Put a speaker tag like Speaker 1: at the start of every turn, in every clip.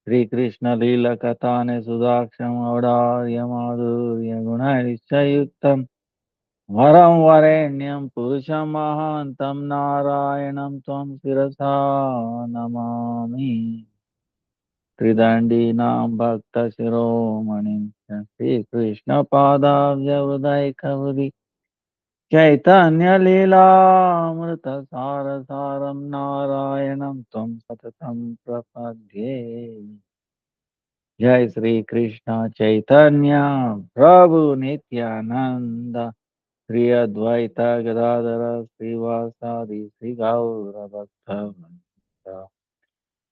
Speaker 1: श्रीकृष्ण लीलकथाने सुधाक्षम औदार्य माधुर्य गुणैश्चयुक्तम् वरं वरेण्यं पुरुषं महान्तं नारायणं त्वं शिरसा नमामि त्रिदण्डीनां भक्तशिरोमणिं श्रीकृष्णपादाब्जहृदयकवरि चैतन्यलीलामृतसारसारं नारायणं त्वं सततं प्रपद्ये जय श्री कृष्ण चैतन्य प्रभु नित्यानंद श्री अद्वैत गदाधर श्रीवासादि श्री गौर भक्त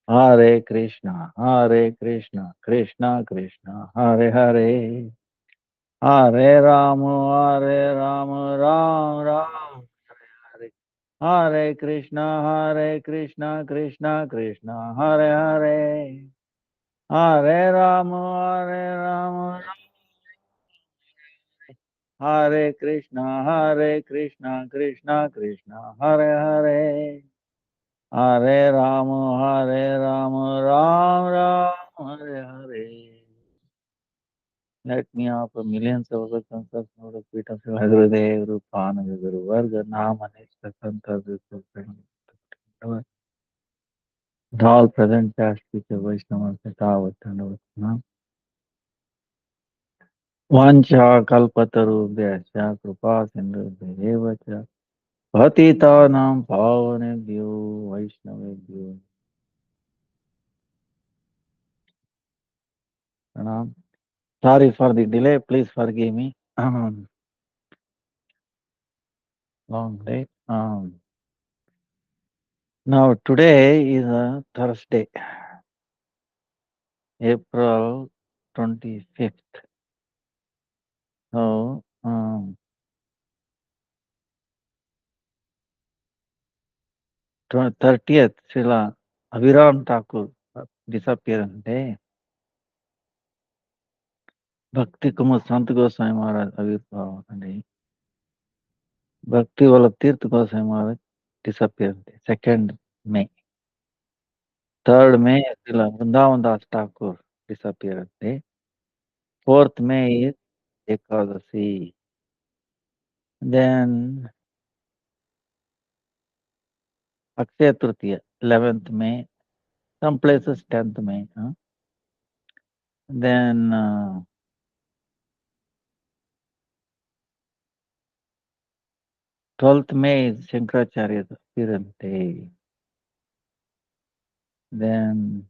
Speaker 1: हरे कृष्ण कृष्ण कृष्ण हरे हरे हरे राम राम राम हरे हरे कृष्ण कृष्ण कृष्ण हरे हरे हरे राम हरे Krishna Krishna Krishna Hare Hare Hare Ram Ram Ram Hare Hare Let me offer millions of concepts of the feet of your Gurudev, Rupananda Guru Varga, Nama, Nishta, Santa, Vishnu, and all present past future Vaishnavas, Tavat, and Vatana. Vancha kalpatarubhyasya kripa sindhubhya cha patitanam pavanebhyo Vaishnavebhyo. Pranam. Sorry for the delay, please forgive me. Long day. Now today is a Thursday, April 25th. So 30th Srila Abhiram Thakur disappearance day. Bhakti Kumar Sant Goswami Maharaj Avirbhava day. Bhakti Vallabh Tirtha Goswami Maharaj disappearance day. 2nd May. 3rd May Srila Vrindavan Das Thakur disappearance day. 4th May is Ekadasi. Then Akshaya Tritiya, 11th May. Some places 10th May. Then 12th May is Shankaracharya's appearance day. Then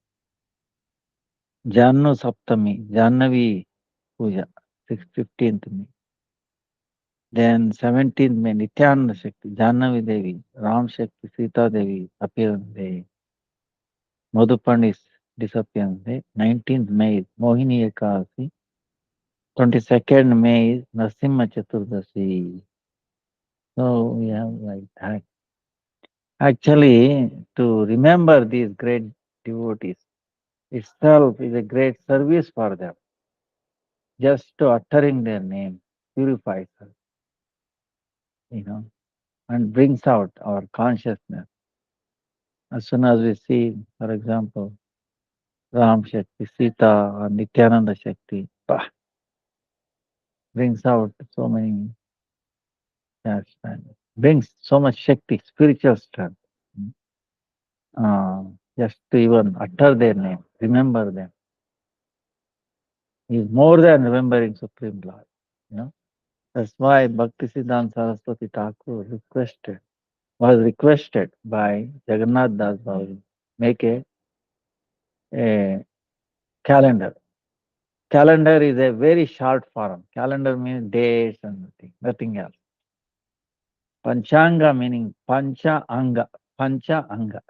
Speaker 1: Jannu Saptami, Jannavi Puja, 15th May. Then 17th May, Nityananda Shakti, Jannavi Devi, Ram Shakti, Sita Devi, appearance day. Madhupandit's disappearance day. 19th May is Mohini Ekadasi. 22nd May is Narasimha Chaturdasi. So we have like that. Actually, to remember these great devotees itself is a great service for them. Just to uttering their name purifies us, and brings out our consciousness. As soon as we see, for example, Ram Shakti, Sita, or Nityananda Shakti, brings out so many, brings so much Shakti, spiritual strength. Just to even utter their name, remember them, is more than remembering Supreme Lord. You know, that's why Bhaktisiddhanta Saraswati Thakur was requested by Jagannath Das Babaji, make a calendar. Calendar is a very short form. Calendar means days and nothing else. Panchanga meaning Pancha Anga. Pancha Anga.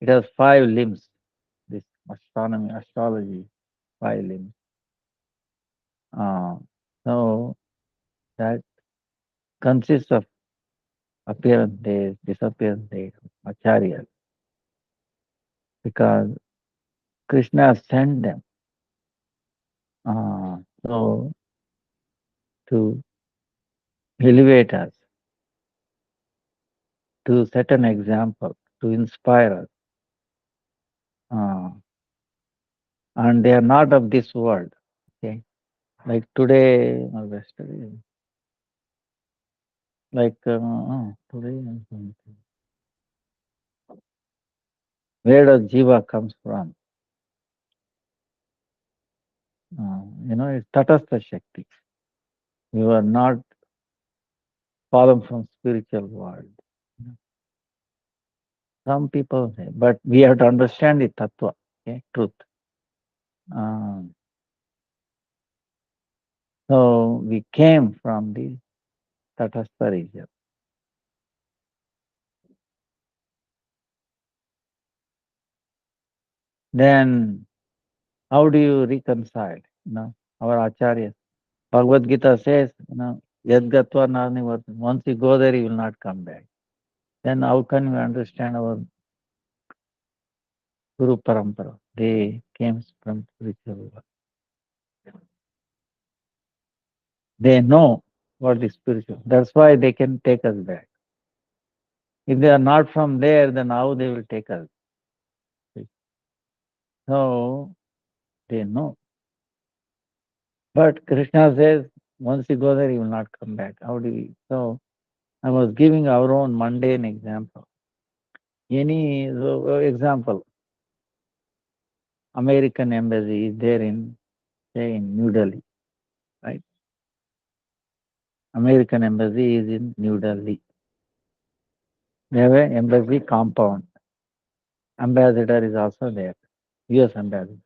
Speaker 1: It has 5 limbs. This astrology, 5 limbs. So that consists of appearance days, disappearance days, acharyas, because Krishna sent them. So to elevate us, to set an example, to inspire us. Uh, and they are not of this world. Okay, like today or yesterday, like today, where does jiva comes from? It's tatastha shakti. You are not fallen from spiritual world. Some people say, but we have to understand the tattva, okay, truth. Uh, so we came from the tatastha region. Then how do you reconcile? Our acharya. Bhagavad Gita says, Yad gatva narnivartam. Once you go there, you will not come back. Then how can we understand our Guru Parampara? They came from spiritual world. They know what is spiritual. That's why they can take us back. If they are not from there, then how they will take us? So they know. But Krishna says, once you go there, you will not come back. How do we? So I was giving our own mundane example. Any example, American embassy is there in, say, in New Delhi, right? American embassy is in New Delhi. They have an embassy compound. Ambassador is also there, US ambassador.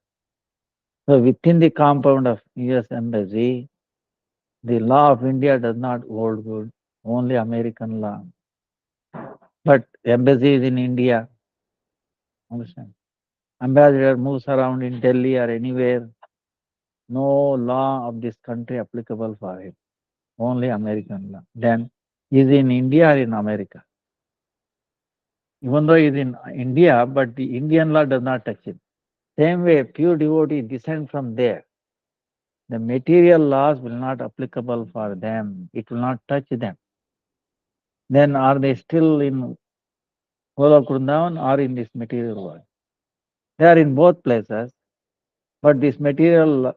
Speaker 1: So within the compound of US embassy, the law of India does not hold good, only American law. But embassy is in India. Understand? Ambassador moves around in Delhi or anywhere, no law of this country applicable for him, only American law. Then is in India or in America? Even though he is in India, but the Indian law does not touch him. Same way, pure devotee descend from there. The material laws will not applicable for them. It will not touch them. Then are they still in Golok Vrindavan or in this material world? They are in both places, but this material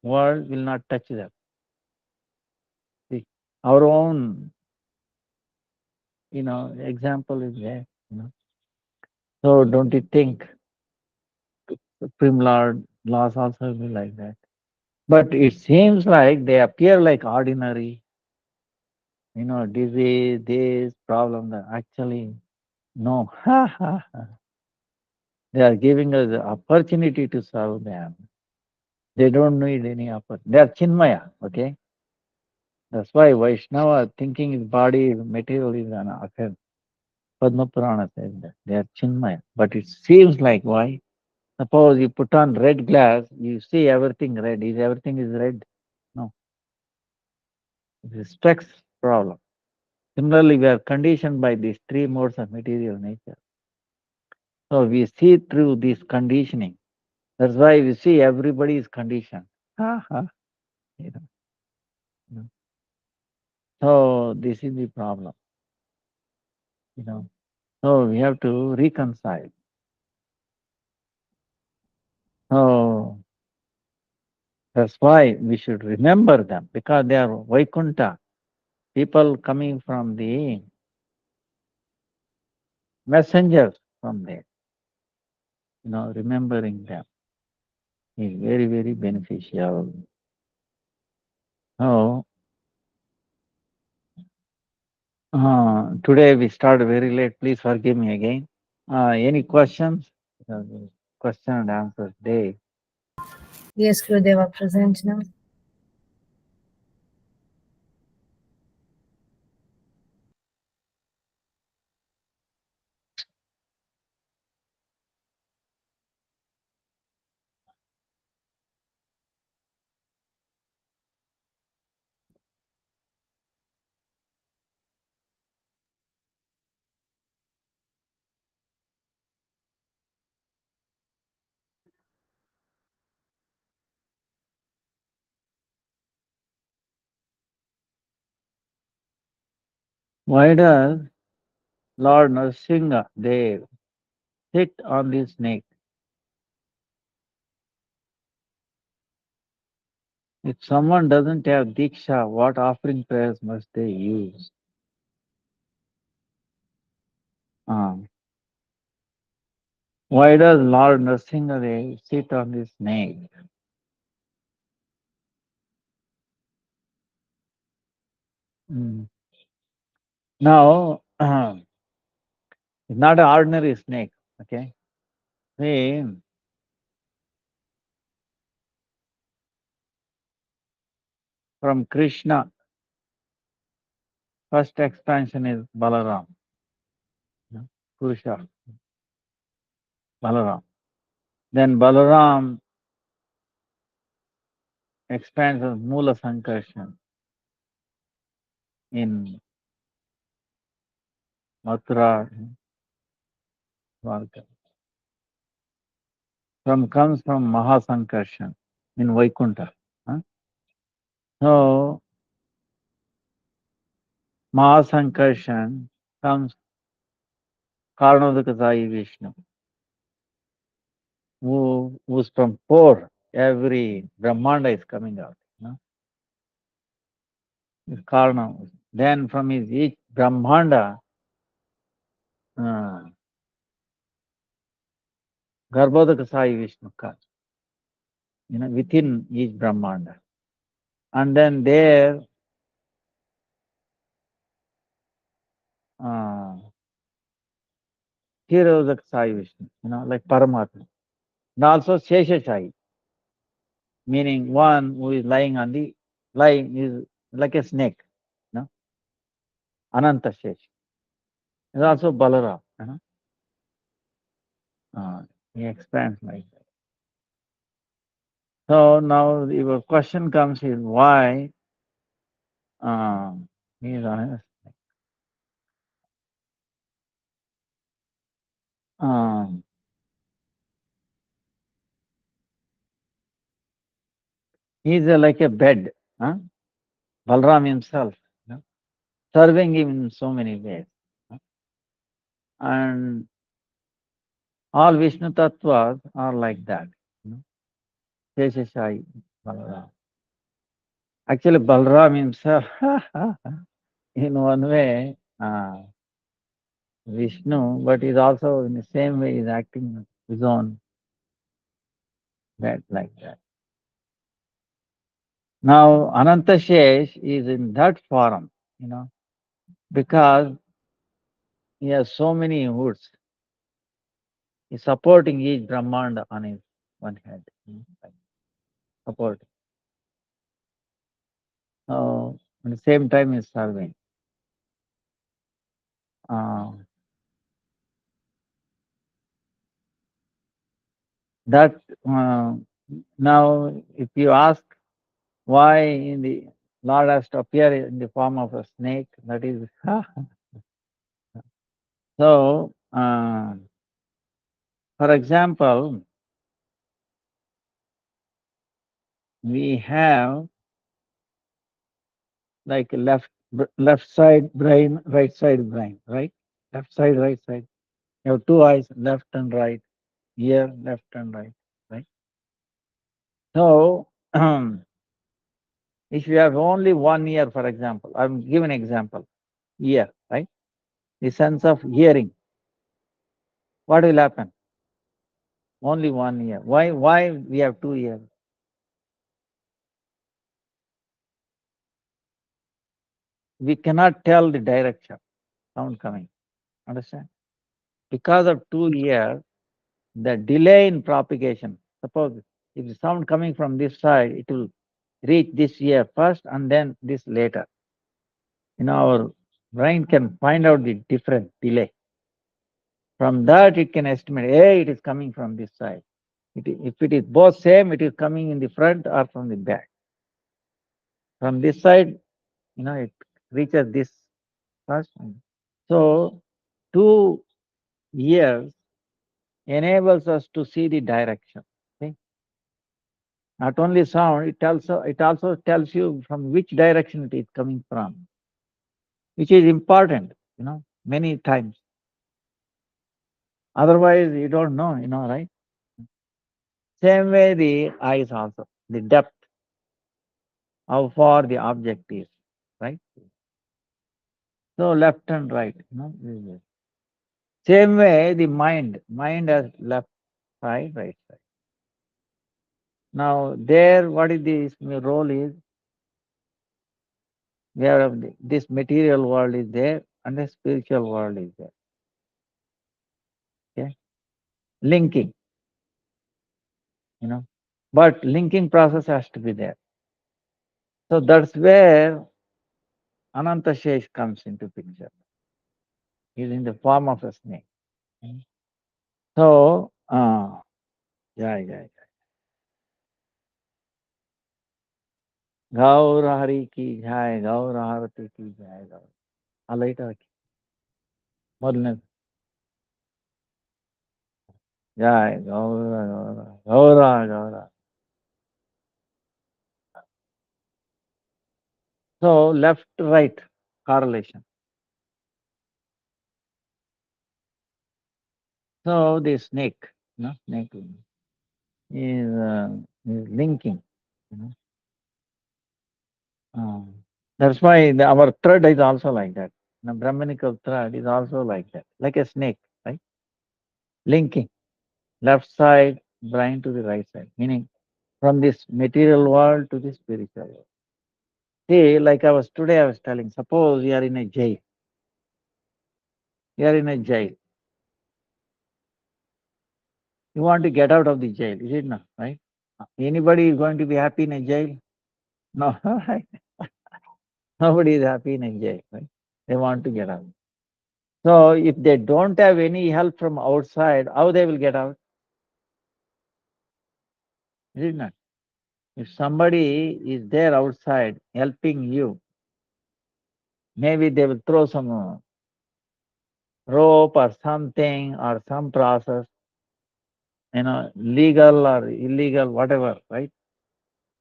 Speaker 1: world will not touch them. See, our own, example is there. So don't you think Supreme Lord laws also will be like that? But it seems like they appear like ordinary, disease, this problem, that actually, no. They are giving us the opportunity to serve them. They don't need any opportunity. They are Chinmaya, okay? That's why Vaishnava thinking his body, material is an offense. Padma Purana says that. They are Chinmaya. But it seems like why? Suppose you put on red glass, you see everything red. Is everything is red? No. It is specs problem. Similarly, we are conditioned by these three modes of material nature. So we see through this conditioning. That's why we see everybody is conditioned. Ha, ha, you know, you know. So this is the problem. You know. So we have to reconcile. So that's why we should remember them because they are Vaikunta, people coming from the messengers from there. Remembering them is very, very beneficial. So today we started very late. Please forgive me again. Any questions? Question and answer day.
Speaker 2: Yes, Gurudeva, present now.
Speaker 1: Why does Lord Nrsimha Dev sit on the snake. If someone doesn't have Diksha, what offering prayers must they use? Ah, why does Lord Nrsimha Dev sit on the snake? Mm. Now, it's not an ordinary snake, okay? See, from Krishna, first expansion is Balaram, you know, Purusha, Balaram. Then Balaram expands as Mula Sankarshan in Mathura, Dwarka. Comes from Mahasankarshan in Vaikunta. Huh? So Mahasankarshan comes Karnodaka Sai Vishnu, who's from four. Every Brahmanda is coming out. You know? Is Karna. Then from his each Brahmanda, uh, Garbhodaka Sai Vishnu comes, within each Brahmanda. And then there, uh, Tirosaka Sai Vishnu, like Paramatma. And also Sheshashai, meaning one who is lying is like a snake, you know, Ananta Shesh. Is also Balara, he expands like that. So now your question comes is why he is on a snake. He is like a bed, huh? Balram himself, serving him in so many ways. And all Vishnu Tattvas are like that. Sheshashai, Balaram. Actually, Balram himself, in one way, Vishnu, but is also in the same way is acting his own that like that. Now, Anantashesh is in that form, because he has so many hoods. He's supporting each Brahmanda on his one head. Like supporting. So, at the same time, he's serving. Uh, that now, if you ask why in the Lord has to appear in the form of a snake, that is so. For example, we have like left side brain, right side brain, right? Left side, right side. You have two eyes, left and right. Ear, left and right, right? So, if you have only one ear, for example, I'm giving an example, ear, right? The sense of hearing, what will happen? Only one ear. Why we have two ears? We cannot tell the direction, sound coming. Understand? Because of two ears, the delay in propagation. Suppose if the sound coming from this side, it will reach this ear first and then this later. Our brain can find out the different delay. From that, it can estimate, hey, it is coming from this side. If it is both same, it is coming in the front or from the back. From this side, it reaches this first. So, two ears enables us to see the direction. Okay? Not only sound, it also tells you from which direction it is coming from, which is important, many times. Otherwise, you don't know, right? Same way the eyes also, the depth, how far the object is, right? So left and right, this is it. Same way the mind has left side, right side. Now there, what is this role is? We have this material world is there and the spiritual world is there. Okay, linking, but linking process has to be there. So that's where Ananta Shesh comes into picture. He's in the form of a snake. So, yeah. गौर हरि की जय गौर आरती की जय गौर अलैट ಮೊದಲನೇ जय गौर गौर गौर गौर so left right correlation. So the snake, snake is linking. you know. That's why our thread is also like that. The Brahmanical thread is also like that, like a snake, right? Linking left side brain to the right side, meaning from this material world to the spiritual world. See, like today I was telling, suppose you are in a jail. You are in a jail. You want to get out of the jail, is it not, right? Anybody is going to be happy in a jail? No, right? Nobody is happy in a jail, right? They want to get out. So if they don't have any help from outside, how they will get out? Is it not? If somebody is there outside helping you, maybe they will throw some rope or something or some process, legal or illegal, whatever, right?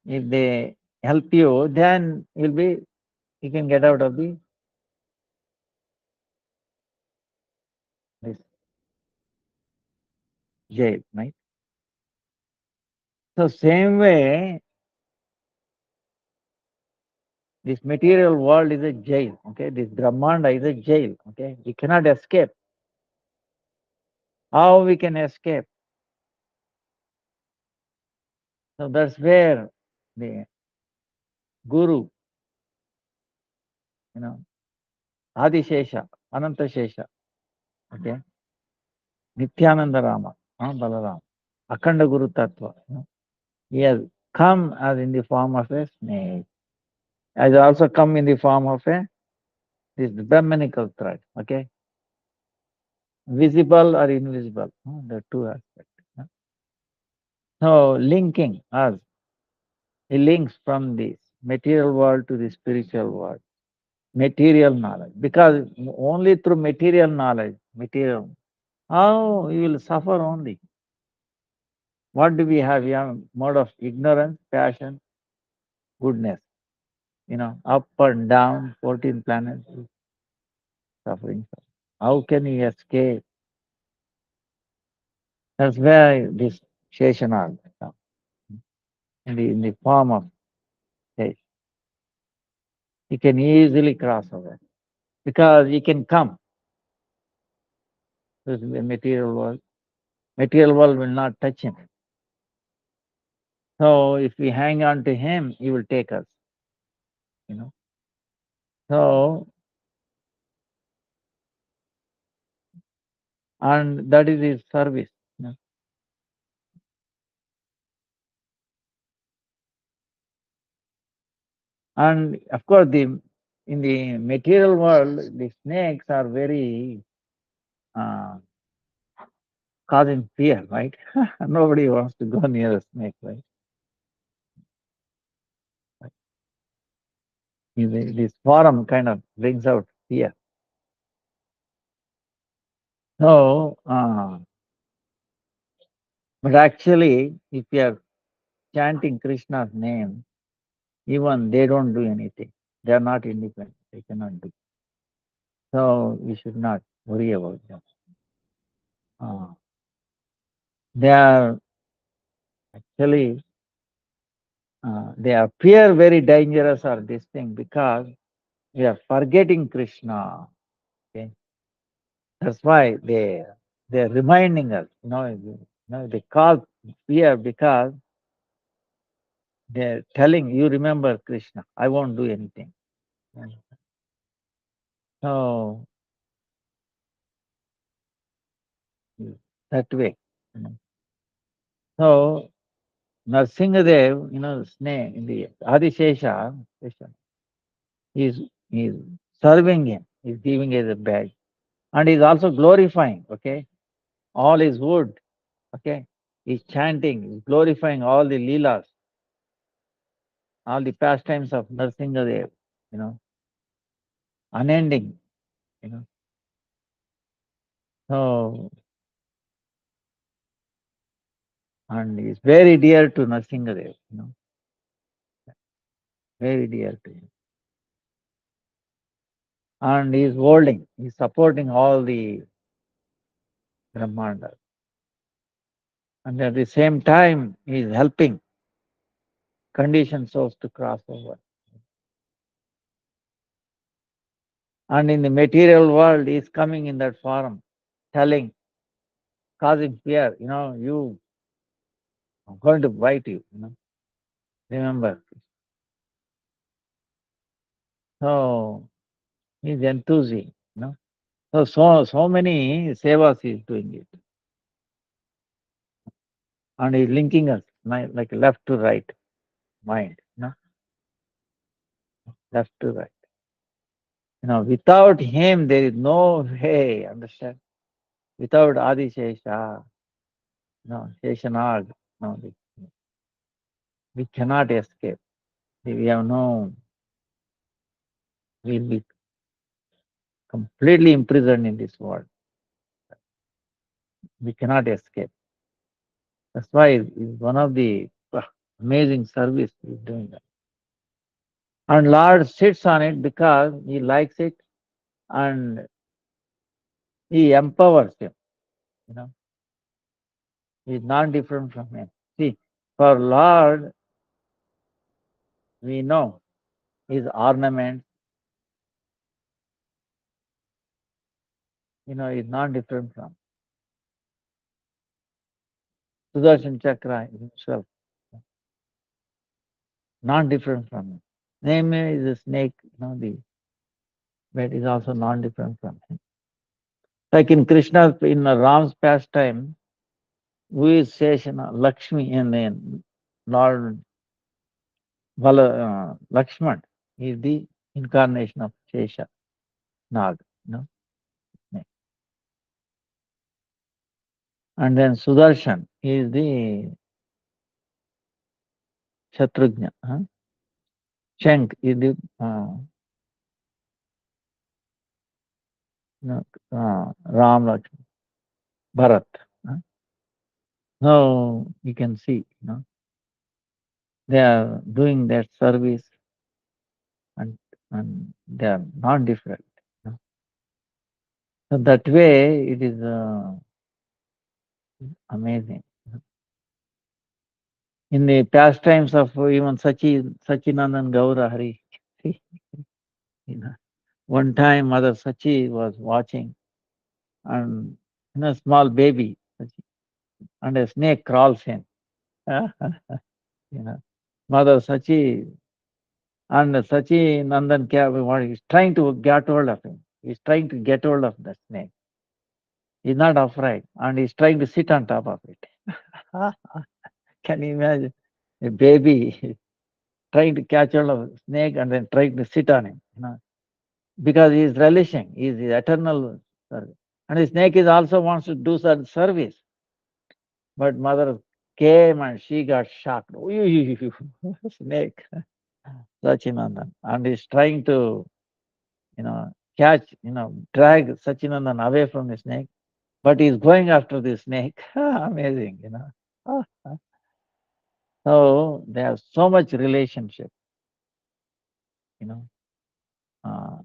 Speaker 1: If they help you, then you can get out of this jail, right? So same way, this material world is a jail, okay? This Brahmanda is a jail, okay? We cannot escape. How we can escape? So that's where the Guru, Adishesha, Anantashesha, okay? Nityananda Rama, Balaram, Akhanda Guru Tattva. He has come as in the form of a snake. Has also come in the form of this Brahmanical thread, okay? Visible or invisible, the two aspects. So linking us, he links from this material world to the spiritual world, material knowledge. Because only through material knowledge, how you will suffer only. What do we have? We have mode of ignorance, passion, goodness. Up and down, 14 planets, suffering. How can you escape? That's where this Sheshanag comes, in the form of Shesh. He can easily cross over because he can come to the material world. Material world will not touch him. So if we hang on to him, he will take us. So, and that is his service. And of course, in the material world, the snakes are very uh, causing fear, right? Nobody wants to go near a snake, right? This forum kind of brings out fear. So, but actually, if you are chanting Krishna's name, even they don't do anything. They are not independent. They cannot do. So we should not worry about them. uh, they are actually they appear very dangerous or this thing because we are forgetting Krishna. Okay, that's why they're reminding us. They call fear because they're telling you remember Krishna. I won't do anything. So that way. you know. So Narsingadev, the snake in the Adishesha, he's he's serving him. He's giving him the badge, and he's also glorifying. Okay, all his wood. Okay, he's chanting, he's glorifying all the leelas, all the pastimes of Narsingadev. You know, unending. You know, so and he's very dear to Narsingadev. Very dear to him, and he's holding, he's supporting all the Brahmanda. And at the same time, he is helping conditioned souls to cross over. And in the material world, he is coming in that form, telling, causing fear, I'm going to bite you, remember. So he's enthusiastic, So many sevas he is doing it. And he's linking us like left to right mind, left to right. Without him, there is no way, understand? Without Adishesha, Sheshanag, no, we cannot escape. We have we'll be completely imprisoned in this world. We cannot escape. That's why it's one of the amazing service he's doing that. And Lord sits on it because he likes it and he empowers him. You know, he's not different from him. See, for Lord, we know his ornament, is not different from Sudarshan Chakra himself, not different from him. Name is a snake, but is also not different from him. Like in Krishna, in Ram's pastime, who is Sheshana, Lakshmi, and Lord Lakshman is the incarnation of Shesha, Nag. And then Sudarshan is the Shatrugna. Shank is the Ram Lakshman, Bharat. So you can see, they are doing that service and, they are not different. So that way it is amazing. In the pastimes of even Sachinandan Gaura Hari, you know, one time Mother Sachi was watching and small baby and a snake crawls in. you know, Mother Sachi and Sachi Nandan is trying to get hold of him. He's trying to get hold of the snake. He's not afraid and he's trying to sit on top of it. Can you imagine? A baby trying to catch hold of a snake and then trying to sit on him, because he is relishing, he is eternal service. And the snake is also wants to do some service. But mother came and she got shocked. Snake, Sachinandan. And he's trying to, catch, drag Sachinandan away from the snake. But he's going after the snake. Amazing, So they have so much relationship, you know. Uh,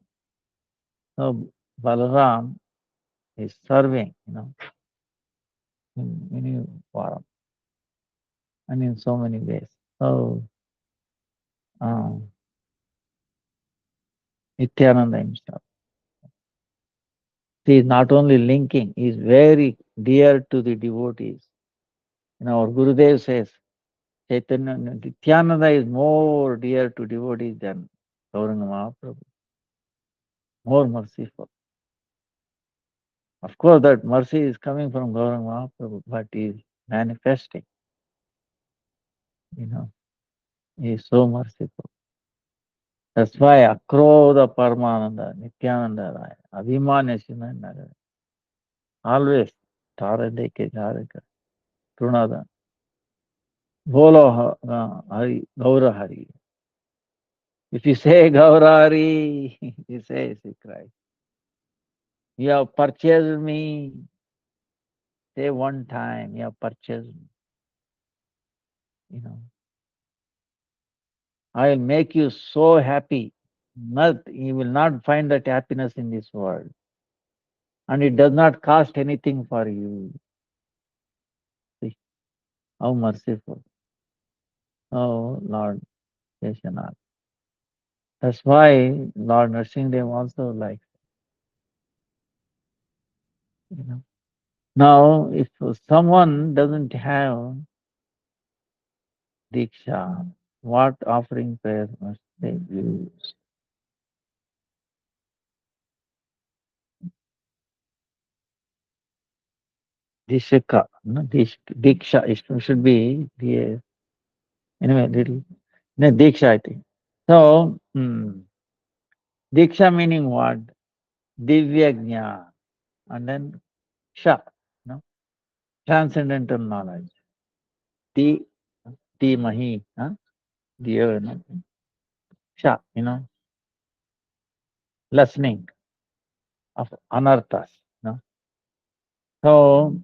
Speaker 1: so Balaram is serving, in many forms and in so many ways. So, um, Nityananda himself, he is not only linking, he is very dear to the devotees. Our Gurudev says, Chaitanya Nityananda is more dear to devotees than Gauranga Mahaprabhu, more merciful. Of course, that mercy is coming from Gauranga Mahaprabhu, but he is manifesting, you know, he is so merciful. That's why Akrodha Paramananda, Nityananda Raya, Abhimanya Sinananda, always Tara Deke Jaraka, Trunada, Bolo Hari, Gaura Hari. If you say Gaura Hari, he says, he cries. You have purchased me. Say one time, you have purchased me. You know, I will make you so happy. You will not find that happiness in this world. And it does not cost anything for you. See, how merciful. Oh, Lord Yeshanath. That's why Lord Nrsimhadev also likes, you know. Now, if someone doesn't have Diksha, what offering prayer must they use? Dishika, no? Diksha should be the anyway, little. No, Diksha, I think. So, Diksha meaning what? Divya Jnana. And then Sha, no? Transcendental knowledge. Di, Di Mahi, huh? The no? Sha, lessening of anarthas. No? So,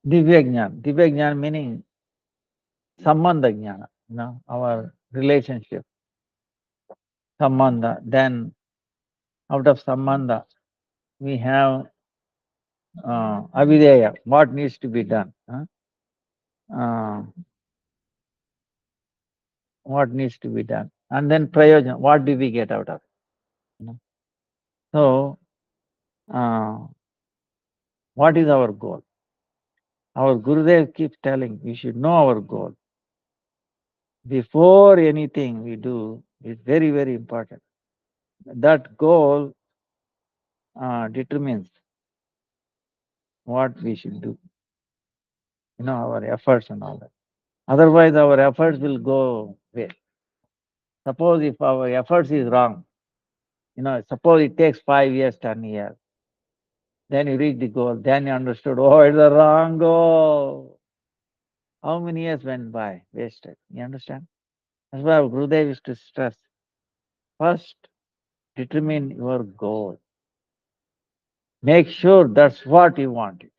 Speaker 1: Divya Jnana. Divya Jnana meaning Sambandha Jnana, our relationship, Sambandha. Then, out of Sambandha, we have Avideya, what needs to be done. Huh? Uh, what needs to be done. And then Prayojana, what do we get out of it? So, uh, what is our goal? Our Gurudev keeps telling, we should know our goal. Before anything we do is very, very important. That goal determines what we should do, our efforts and all that. Otherwise, our efforts will go waste. Suppose if our efforts is wrong, suppose it takes 5 years, 10 years, then you reach the goal, then you understood, oh, it's a wrong goal. How many years went by? Wasted. You understand? That's why Gurudev used to stress. First, determine your goal. Make sure that's what you want it.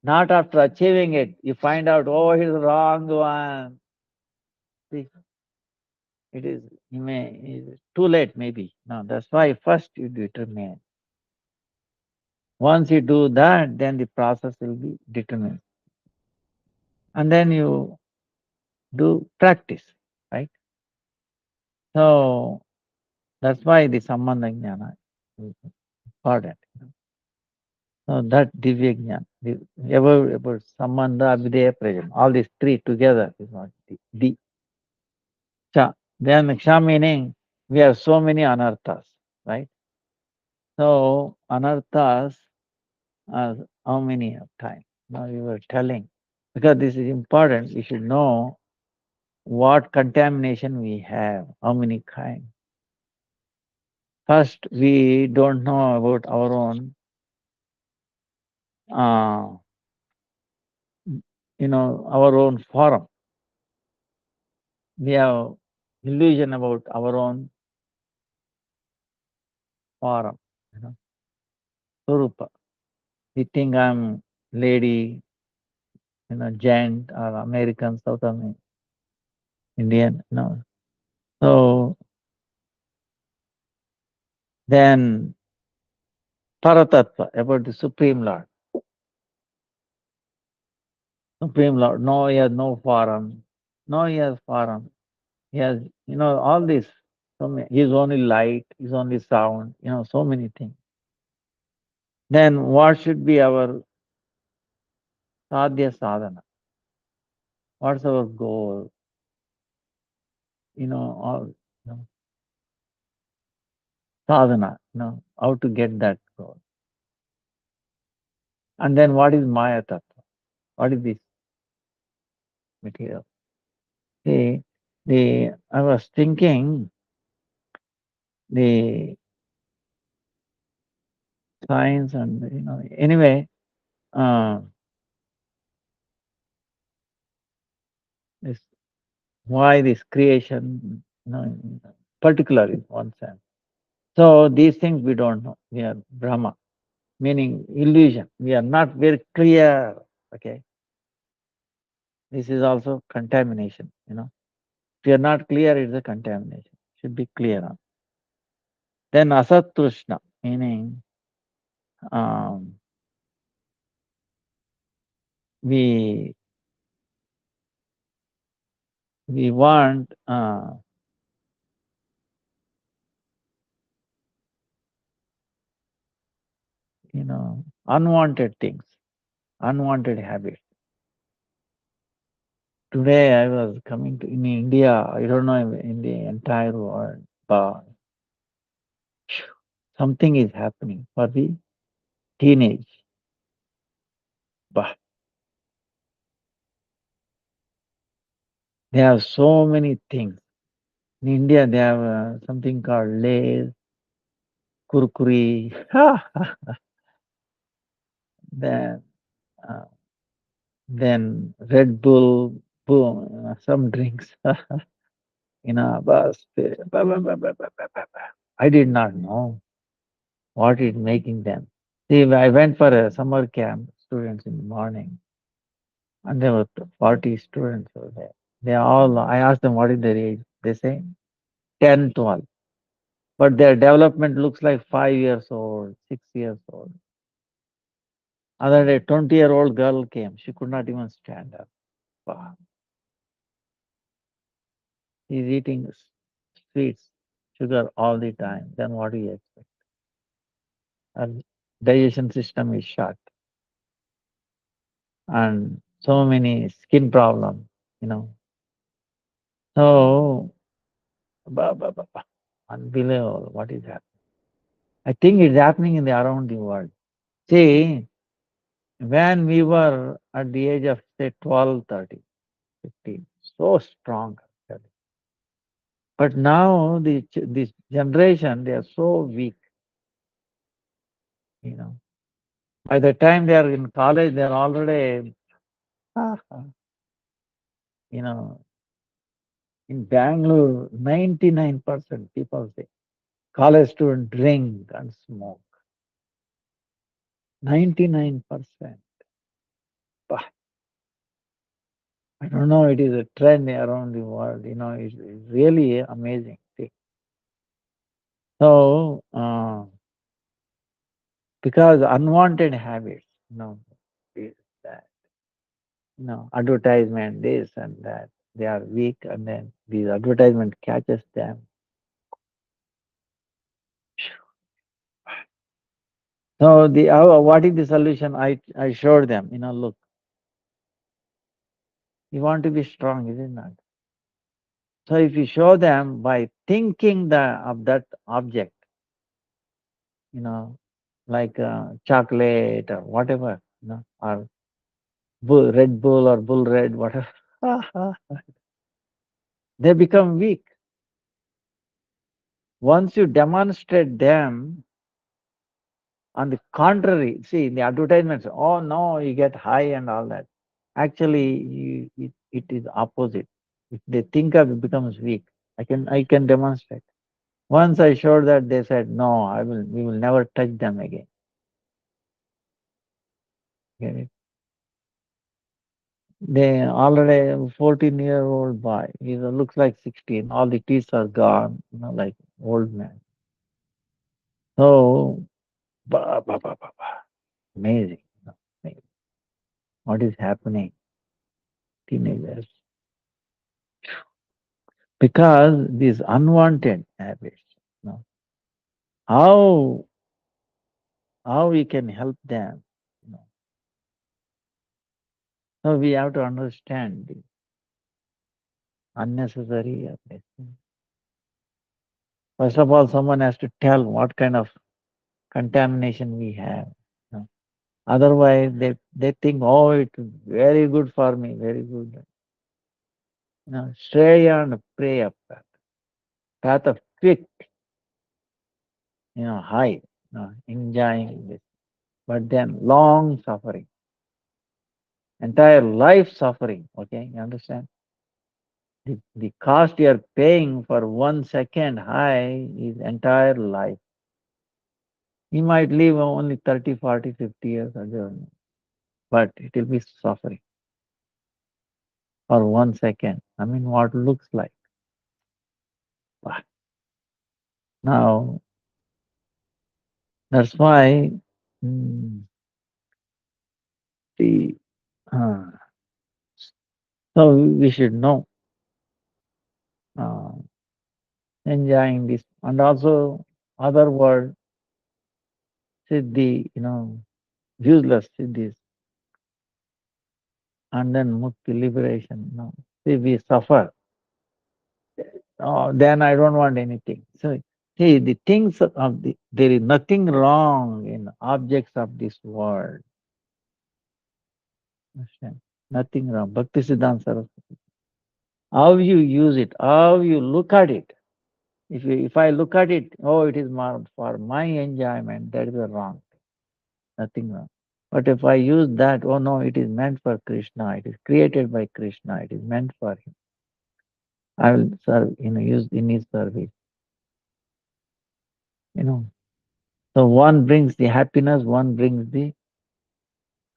Speaker 1: Not after achieving it, you find out, oh, it's the wrong one. See, it's too late maybe. No, that's why first you determine. Once you do that, then the process will be determined. And then you do practice, right? So that's why the Sambandha Jnana is important. So that Divya Jnana, about Sambandha, Abhideya, Prayojan, all these three together is what the Cha. Then Ksha meaning we have so many anarthas, right? So anarthas are how many of time? Now you were telling. Because this is important, we should know what contamination we have, how many kinds. First, we don't know about our own, uh, our own form. We have illusion about our own form, Swarupa. We think I'm lady, gent or American, South American, Indian, So Then Paratattva, about the Supreme Lord. Supreme Lord. No, he has no form. No, he has form. He has, all this. So many, he is only light, he is only sound, so many things. Then what should be our sadhya sadhana? What's our goal? All sadhana, how to get that goal. And then what is Maya Tattva? What is this material? See, I was thinking the science and anyway, uh, this why this creation, particular in one sense. So these things we don't know. We are Brahma, meaning illusion. We are not very clear. Okay, this is also contamination. If you are not clear, it's a contamination. Should be clear. Then asatrushna, meaning um, we we want unwanted things, unwanted habits. Today I was coming to in India. I don't know in the entire world, but something is happening for the teenage. But they have so many things. In India, they have something called Lays, Kurkuri, then uh, then Red Bull, boom, some drinks. Bas, I did not know what is making them. See, I went for a summer camp, students in the morning, and there were 40 students over there. I asked them what is their age. They say 10, 12. But their development looks like 5 years old, 6 years old. Other day, 20-year-old girl came. She could not even stand up. Wow. She's eating sweets, sugar all the time. Then what do you expect? Her digestion system is shot. And so many skin problems, you know. So, unbelievable what is happening. I think it's happening in the around the world. See, when we were at the age of say 12, 13, 15, so strong. Actually. But now this generation, they are so weak. You know, by the time they are in college, they are already, you know, in Bangalore, 99% people say college students drink and smoke. 99%. I don't know, it is a trend around the world, it's really amazing thing. So, because unwanted habits, this, that, advertisement, this and that, they are weak, and then these advertisement catches them. So what is the solution? I showed them, look, you want to be strong, is it not? So if you show them by thinking of that object, you know, like chocolate or whatever, or Red Bull or Bull Red, whatever, they become weak. Once you demonstrate them, on the contrary, see in the advertisements, oh no, you get high and all that. Actually, it is opposite. If they think of it becomes weak. I can demonstrate. Once I showed that, they said, no, we will never touch them again. Get it? They already 14-year-old boy. He looks like 16. All the teeth are gone, like old man. So, amazing. Amazing. What is happening, teenagers? Because these unwanted habits, you know, how how we can help them? You know, so we have to understand the unnecessary habits. First of all, someone has to tell what kind of contamination we have. You know. Otherwise, they think, oh, it's very good for me, very good. You know, Shreya and pray up path of quick, high, enjoying this. But then long suffering, entire life suffering. Okay, you understand? The cost you are paying for 1 second high is entire life. He might live only 30, 40, 50 years ago, but it will be suffering for 1 second. I mean, what looks like. But now, that's why mm, the uh, so we should know uh, enjoying this, and also other word siddhi, useless siddhis, and then mukti liberation. See, we suffer. Oh, then I don't want anything. So see, the things of there is nothing wrong in objects of this world. Understand? Nothing wrong. Bhakti Siddhanta Saraswati. How you use it, how you look at it. If I look at it, oh, it is more for my enjoyment, that is a wrong thing. Nothing wrong. But if I use that, oh no, it is meant for Krishna, it is created by Krishna, it is meant for him. I will serve, use in his service. You know. So one brings the happiness, one brings the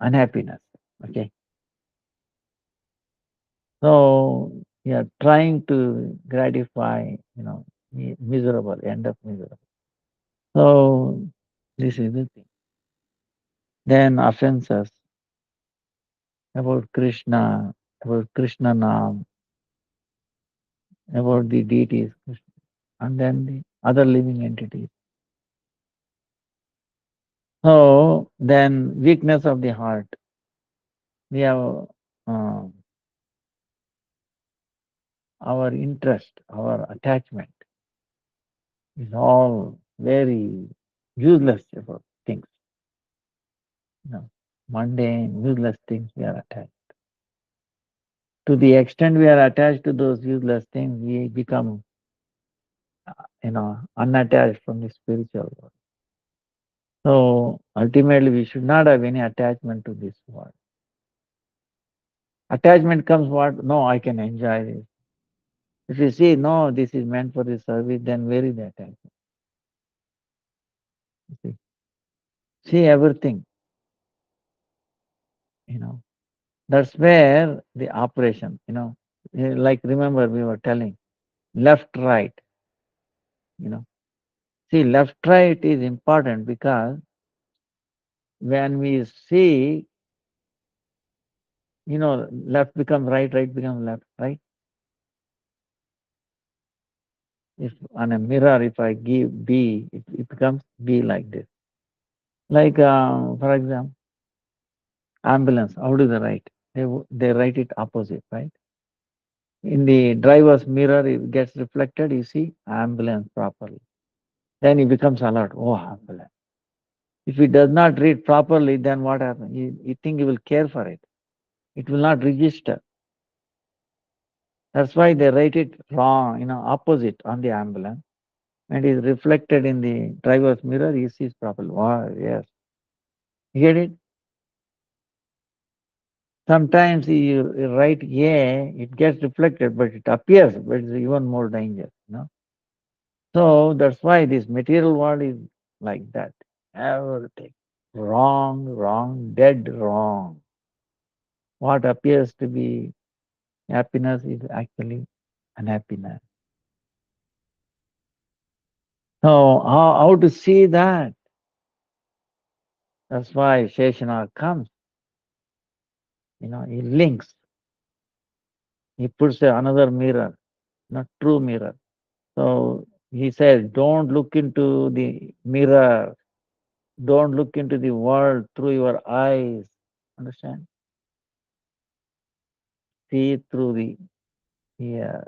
Speaker 1: unhappiness. Okay. So we are trying to gratify, miserable, end up miserable. So this is the thing. Then offenses about Krishna, about Krishna Nam, about the deities, and then the other living entities. So then weakness of the heart. We have our interest, our attachment is all very useless about things. Mundane, useless things we are attached. To the extent we are attached to those useless things, we become, unattached from the spiritual world. So ultimately, we should not have any attachment to this world. Attachment comes what? No, I can enjoy this. If you see, no, this is meant for the service, then where is the attachment? You see everything, you know. That's where the operation, like remember we were telling, left, right, you know. See, left, right is important because when we see, left becomes right, right becomes left, right? If on a mirror, if I give B, it becomes B like this. Like, for example, ambulance, how do they write? They write it opposite, right? In the driver's mirror, it gets reflected, you see ambulance properly. Then he becomes alert, oh, ambulance. If he does not read properly, then what happens? You think he will care for it. It will not register. That's why they write it wrong, opposite on the ambulance. And it is reflected in the driver's mirror, he sees properly. Wow, yes. You get it? Sometimes you write A, it gets reflected, but it appears, but it's even more dangerous. So that's why this material world is like that. Everything. Wrong, wrong, dead wrong. What appears to be happiness is actually unhappiness. So how to see that? That's why Sheshanag comes. He links. He puts another mirror, not true mirror. So he says, don't look into the mirror. Don't look into the world through your eyes. Understand? See through the ear.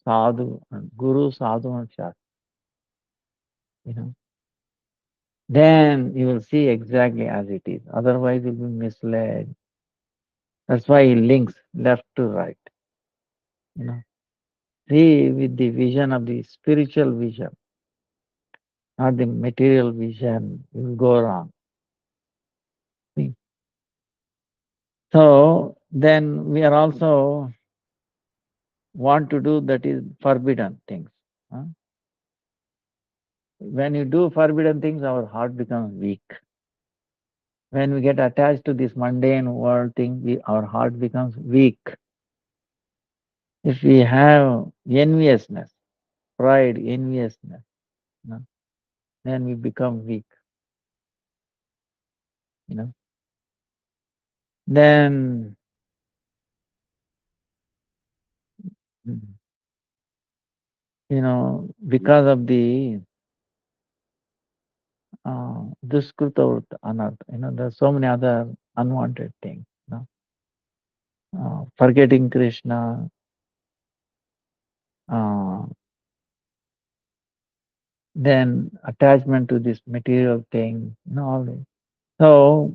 Speaker 1: Sadhu, Guru, Sadhu, and Shastra. You know. Then you will see exactly as it is. Otherwise, you'll be misled. That's why he links left to right. You know. See with the vision of the spiritual vision, not the material vision, you will go wrong. See? So then we are also want to do that is forbidden things. Huh? When you do forbidden things, our heart becomes weak. When we get attached to this mundane world thing, our heart becomes weak. If we have enviousness, pride, enviousness, you know, then we become weak. You know. Then because of the duskruta urta anartha, there's so many other unwanted things. Forgetting Krishna, uh, then attachment to this material thing, all this. So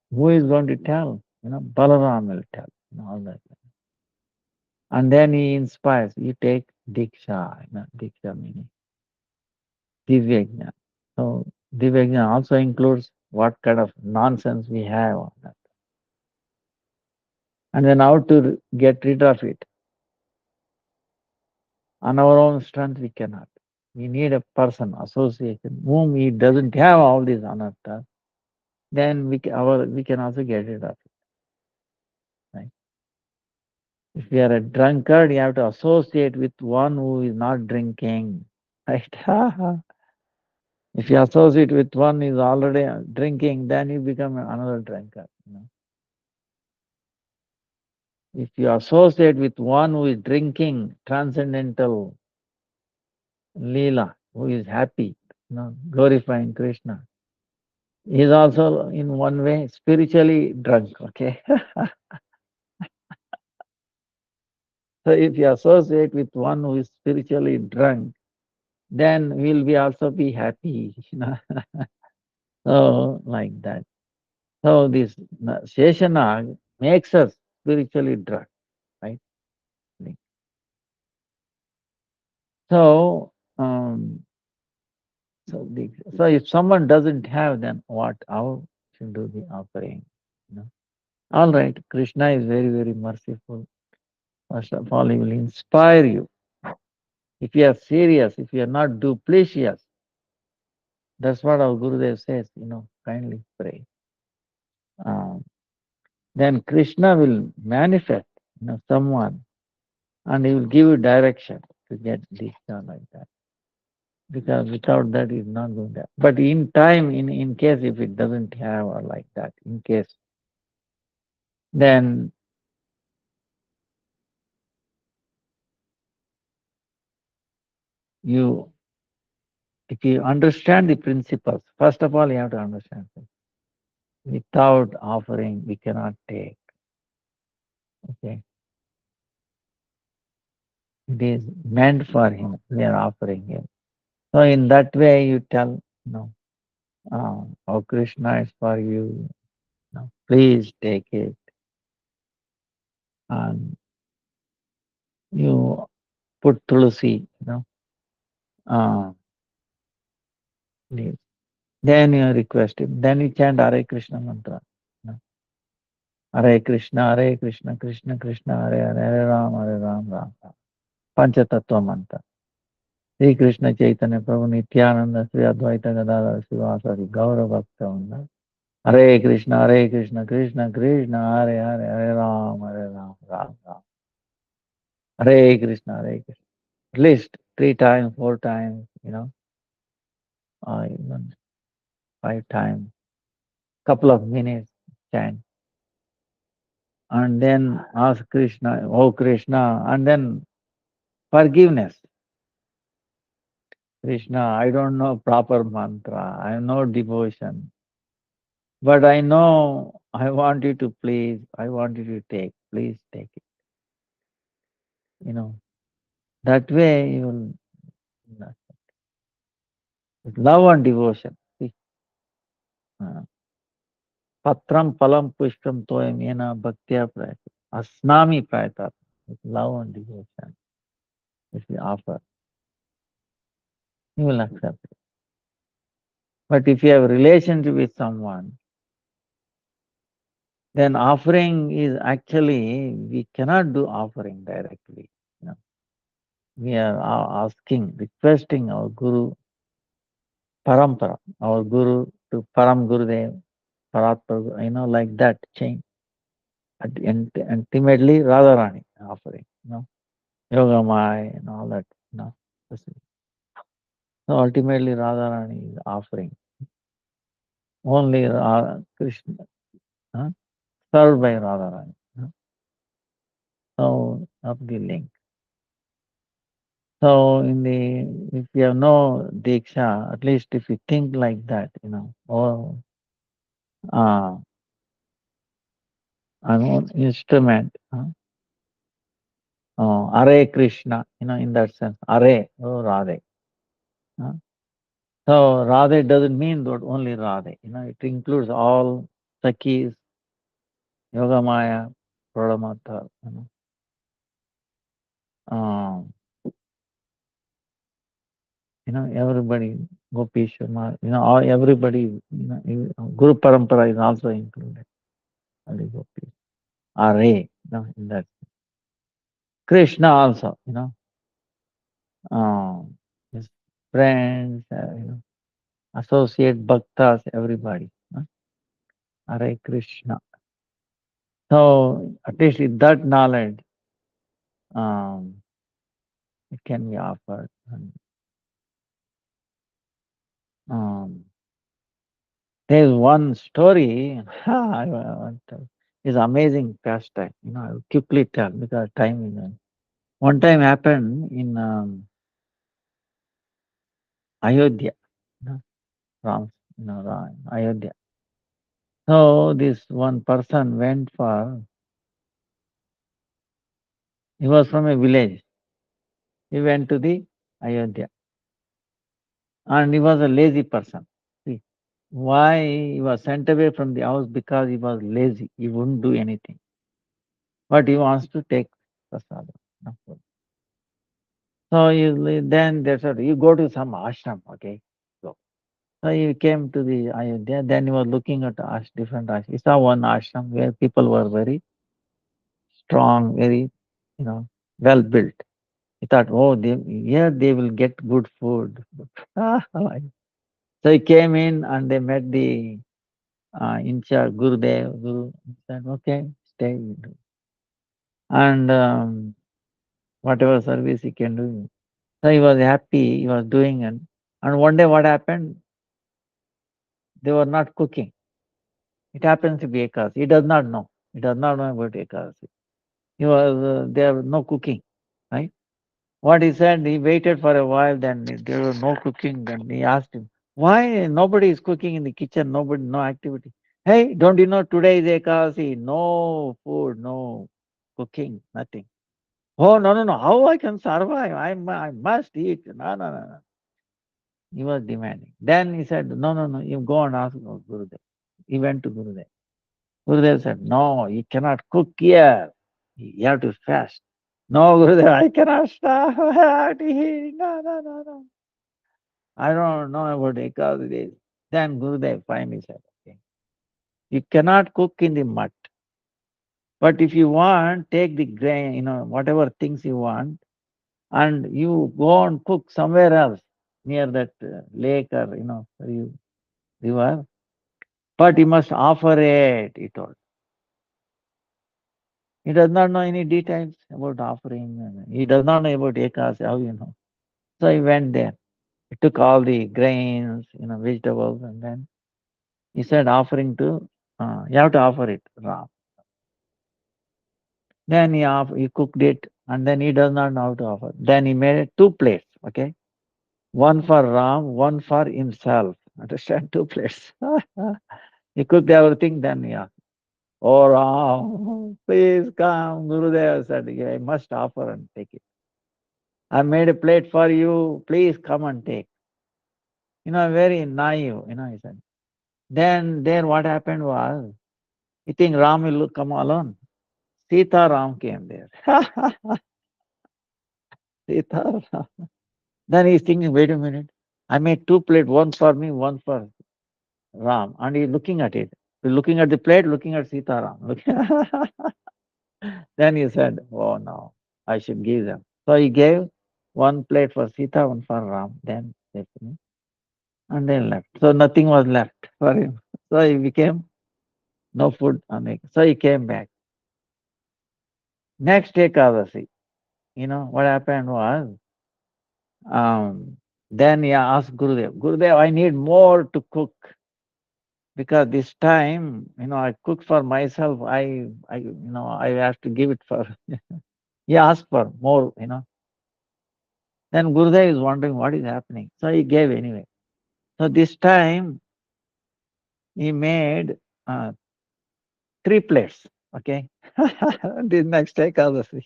Speaker 1: who is going to tell? Balaram will tell, all that. And then he inspires. You take Diksha, Diksha meaning Divyajna. So Divyajna also includes what kind of nonsense we have on that. And then how to get rid of it. On our own strength, we cannot. We need a person, association, whom he doesn't have all these anarthas. Then we can also get rid of it. Right? If we are a drunkard, you have to associate with one who is not drinking. Right? If you associate with one who is already drinking, then you become another drunkard. If you associate with one who is drinking transcendental Leela, who is happy, glorifying Krishna, he is also in one way spiritually drunk, okay? So if you associate with one who is spiritually drunk, then we'll be also be happy, So like that. So this Sheshanag makes us spiritually drunk, right? So so if someone doesn't have, then what? How should do the offering? All right, Krishna is very, very merciful. First of all, he will inspire you. If you are serious, if you are not duplicitous, that's what our Gurudev says, kindly pray. Um, then Krishna will manifest, someone, and he will give you direction to get this done like that. Because without that, it's not going to. But in time, in case if it doesn't have or like that, in case, then if you understand the principles, first of all, you have to understand this. Without offering, we cannot take. Okay. It is meant for him. We are offering him. So in that way, you tell, oh Krishna is for you. Please take it. And you put tulsi, uh, leaves. Then you request him. Then you chant Hare Krishna mantra. Hare Krishna, Krishna Krishna, Hare Ram, Hare Ram, Ram Ram. Panchatattva mantra. Sri Krishna Chaitanya Prabhu Nityananda Sri Advaita Gadadhar Sivasari Gaura Bhakta Hare Krishna, Krishna Krishna, Hare Hare, Hare Ram, Ram Ram. Hare Krishna, Hare Krishna. At least 3 times, 4 times, or even 5 times, couple of minutes chant. And then ask Krishna, oh Krishna, and then forgiveness. Krishna, I don't know proper mantra, I have no devotion, but I know I want you to please, I want you to take, please take it. You know, that way you will, with love and devotion. See, uh, Patram palam pushpam toyam yena bhaktya prayata. Asnami prayata. With love and devotion, if you offer, you will accept it. But if you have a relationship with someone, then offering is actually, we cannot do offering directly. You know. We are asking, requesting our Guru, Parampara, our Guru to Param Gurudev, Paratma, like that chain. Ultimately, Radharani offering, Yogamaya and all that, you know. So ultimately, Radharani is offering. Only Krishna, huh? Served by Radharani. So, of the link. So, if you have no Diksha, at least if you think like that, oh, uh, I'm an instrument, oh, Hare Krishna, in that sense, Hare, oh, Radhe. Huh? So, Radhe doesn't mean that only Radhe, it includes all Sakis, Yogamaya, Pradamata, um, everybody, Gopishwama, all everybody, Guru Parampara is also included. Only Gopis. Are, in that. Krishna also, his friends, associate bhaktas, everybody. Hare Krishna. So at least with that knowledge, um, it can be offered. And, um, there's one story, I want to, is amazing pastime. I'll quickly tell because time is on. One time happened in Ayodhya, you know, Ram, Ayodhya. So this one person went for, he was from a village. He went to the Ayodhya and he was a lazy person. See, why he was sent away from the house? Because he was lazy. He wouldn't do anything. But he wants to take prasada. No food. So then they said, you go to some ashram, okay? Go. So he came to the Ayodhya. Then he was looking at different ashrams. He saw one ashram where people were very strong, very, well built. He thought, oh, here they will get good food. So he came in and they met the in charge, Gurudev. Guru said, okay, stay. And whatever service he can do. So he was happy, he was doing it. And one day what happened? They were not cooking. It happens to be Ekadasi. He does not know. He does not know about Ekadasi. There was no cooking, right? What he said, he waited for a while, then there was no cooking. Then he asked him, why nobody is cooking in the kitchen, nobody, no activity. Hey, don't you know today is Ekadasi? No food, no cooking, nothing. Oh, no, no, no, how I can survive? I must eat. No, no, no, no. He was demanding. Then he said, no, no, no, you go and ask Gurudev. He went to Gurudev. Gurudev said, no, you cannot cook here. You have to fast. No, Gurudev, I cannot stop. I have to eat. No, no, no, no. I don't know about Ekadasi days. Then Gurudev finally said, okay, you cannot cook in the mud. But if you want, take the grain, whatever things you want, and you go and cook somewhere else near that lake or, river. But you must offer it, he told. He does not know any details about offering. He does not know about Ekasi, how you know. So he went there. He took all the grains, vegetables, and then he said offering to, you have to offer it, Ram. Then he cooked it, and then he does not know how to offer. Then he made two plates, okay? One for Ram, one for himself. Understand? Two plates. He cooked everything, then yeah. Oh Ram, please come. Gurudev said, yeah, I must offer and take it. I made a plate for you. Please come and take. Very naive, he said. Then there what happened was, you think Ram will come alone? Sita Ram came there. Sita Ram. Then he's thinking, wait a minute. I made two plates, one for me, one for Ram. And he's looking at it. He's looking at the plate, looking at Sita Ram. Then he said, oh no, I should give them. So he gave one plate for Sita, one for Ram. Then they finished. And then left. So nothing was left for him. So he became no food. So he came back. Next Ekadasi, what happened was, then he asked Gurudev, Gurudev, I need more to cook because this time, I cook for myself. I have to give it for. He asked for more. Then Gurudev is wondering what is happening. So he gave anyway. So this time he made uh, three plates. Okay. This next Ekadasi.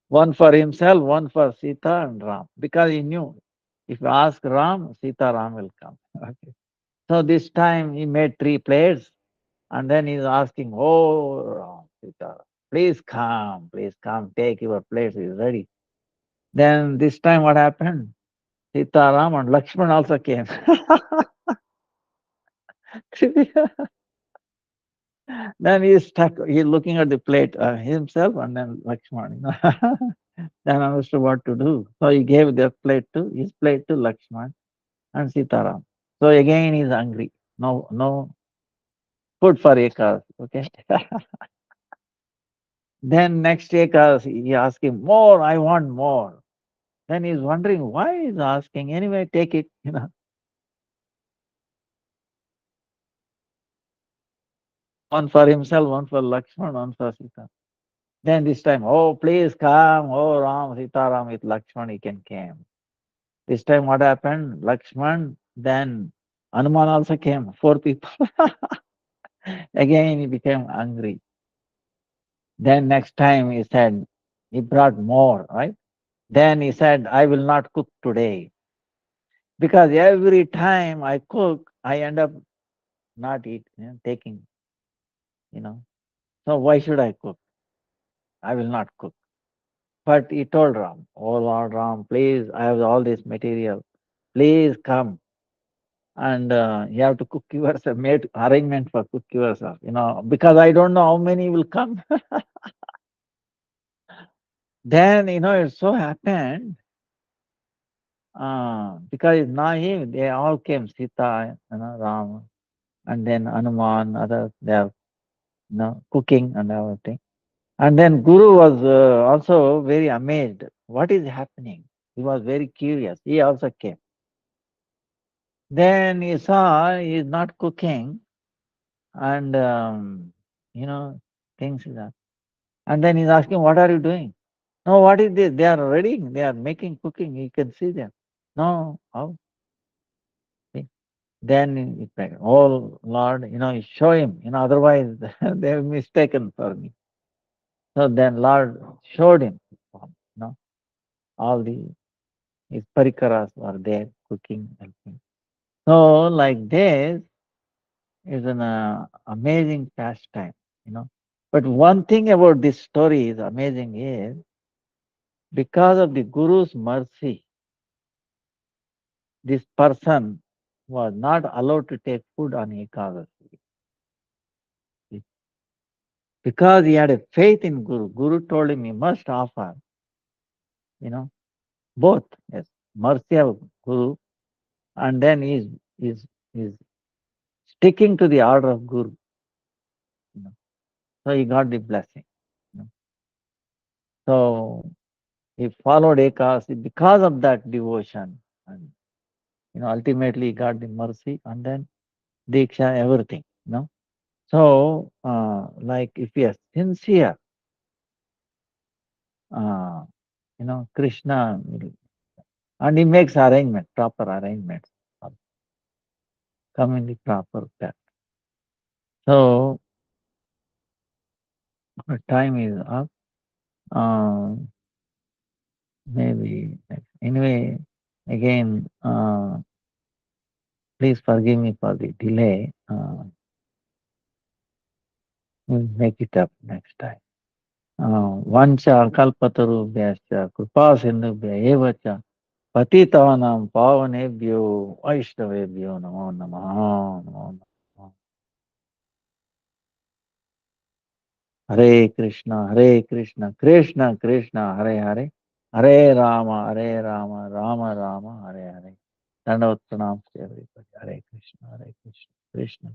Speaker 1: One for himself, one for Sita and Ram. Because he knew if you ask Ram, Sita Ram will come. Okay. So this time he made three plates and then he's asking, oh Ram, Sita, please come, take your plates, is ready. Then this time what happened? Sita Ram and Lakshman also came. Then he's stuck, he's looking at the plate himself and then Lakshman. Then understood what to do. So he gave his plate to Lakshman and Sitaram. So again he's hungry. No food for Ekas. Okay. Then next Ekas, he asked him, more, I want more. Then he's wondering why he's asking. Anyway, take it. One for himself, one for Lakshman, one for Sita. Then this time, oh, please come. Oh, Ram, Sitaram with Lakshman, he can came. This time what happened? Lakshman, then Hanuman also came, four people. Again he became angry. Then next time he said, he brought more, right? Then he said, I will not cook today. Because every time I cook, I end up not taking, you know. So why should I cook? I will not cook. But he told Ram, oh Lord Ram, please, I have all this material. Please come. And you have to cook yourself, made arrangement for cook yourself, because I don't know how many will come. Then, it so happened, because it's naive, they all came, Sita, Ram, and then Hanuman, others, they are, cooking and everything. And then Guru was also very amazed. What is happening? He was very curious. He also came. Then he saw he is not cooking, and things like that. And then he's asking, what are you doing? No, what is this? They are ready. They are making cooking. You can see them. No, how? See? Then he prayed, oh Lord, you show him. Otherwise they have mistaken for me. So then Lord showed him. All the his parikaras were there, cooking and things. So like this is an amazing pastime. You know. But one thing about this story is amazing is because of the Guru's mercy, this person was not allowed to take food on Ekadasi. Because he had a faith in Guru. Guru told him he must offer, you know, both. Yes, mercy of Guru, and then he's sticking to the order of Guru. You know. So he got the blessing. You know. So he followed Ekasi because of that devotion. And ultimately he got the mercy and then Diksha, everything. So, like if you are sincere, uh, Krishna, and he makes arrangement, proper arrangements, come in the proper path. So, time is up. Maybe anyway, again, please forgive me for the delay. We'll make it up next time. Vancha kalpatarubhyascha kripa sindhubhya eva cha patitanam pavanebhyo vaishnavebhyo namo namaha namo namaha. Hare Krishna, Krishna Krishna, Hare Hare, Hare Rama, Rama Rama, Hare Hare. Dandavat pranam to everybody. Hare Krishna, Krishna